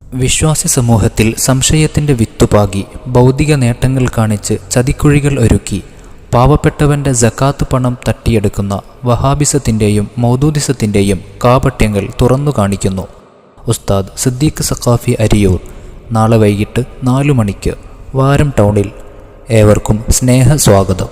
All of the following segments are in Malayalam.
വിശ്വാസി സമൂഹത്തിൽ സംശയത്തിൻ്റെ വിത്തുപാകി ഭൗതിക നേട്ടങ്ങൾ കാണിച്ച് ചതിക്കുഴികൾ ഒരുക്കി പാവപ്പെട്ടവൻ്റെ സകാത്ത് പണം തട്ടിയെടുക്കുന്ന വഹാബിസത്തിൻ്റെയും മൗദൂദിസത്തിൻ്റെയും കാപട്യങ്ങൾ തുറന്നു കാണിക്കുന്നു. ഉസ്താദ് സിദ്ദീഖ് സഖാഫി അരിയൂർ. നാളെ വൈകിട്ട് 4 മണിക്ക് വാരം ടൗണിൽ. ഏവർക്കും സ്നേഹ സ്വാഗതം.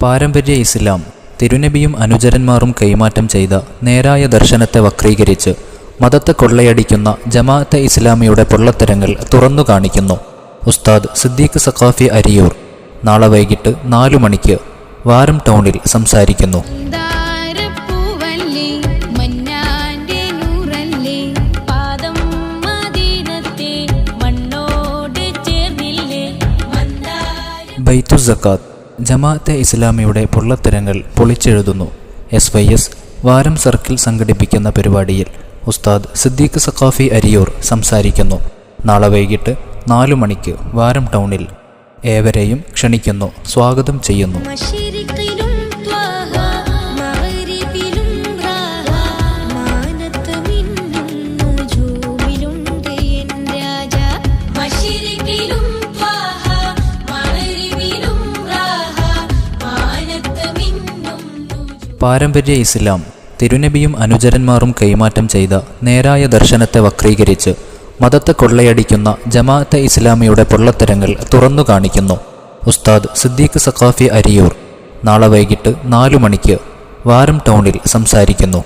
പാരമ്പര്യ ഇസ്ലാം തിരുനബിയും അനുചരന്മാരും കൈമാറ്റം ചെയ്ത നേരായ ദർശനത്തെ വക്രീകരിച്ച് മതത്തെ കൊള്ളയടിക്കുന്ന ജമാഅത്തെ ഇസ്ലാമിയുടെ പൊള്ളത്തരങ്ങൾ തുറന്നു കാണിക്കുന്നു. ഉസ്താദ് സിദ്ദീഖ് സഖാഫി അരിയൂർ. നാളെ വൈകിട്ട് 4 മണിക്ക് വാരം ടൗണിൽ സംസാരിക്കുന്നു. ബൈത്തുൽ സക്കാത്ത് ജമാഅത്തെ ഇസ്ലാമിയുടെ പൊള്ളത്തരങ്ങൾ പൊളിച്ചെഴുതുന്നു. SYS വാരം സർക്കിൾ സംഘടിപ്പിക്കുന്ന പരിപാടിയിൽ ഉസ്താദ് സിദ്ദീഖ് സഖാഫി അരിയൂർ സംസാരിക്കുന്നു. നാളെ വൈകിട്ട് 4 മണിക്ക് വാരം ടൗണിൽ. ഏവരെയും ക്ഷണിക്കുന്നു, സ്വാഗതം ചെയ്യുന്നു. പാരമ്പര്യ ഇസ്ലാം തിരുനബിയും അനുചരന്മാരും കൈമാറ്റം ചെയ്ത നേരായ ദർശനത്തെ വക്രീകരിച്ച് മതത്തെ കൊള്ളയടിക്കുന്ന ജമാഅത്തെ ഇസ്ലാമിയുടെ പൊള്ളത്തരങ്ങൾ തുറന്നു കാണിക്കുന്നു. ഉസ്താദ് സിദ്ദീഖ് സഖാഫി അരിയൂർ. നാളെ വൈകിട്ട് 4 മണിക്ക് വാരം ടൗണിൽ സംസാരിക്കുന്നു.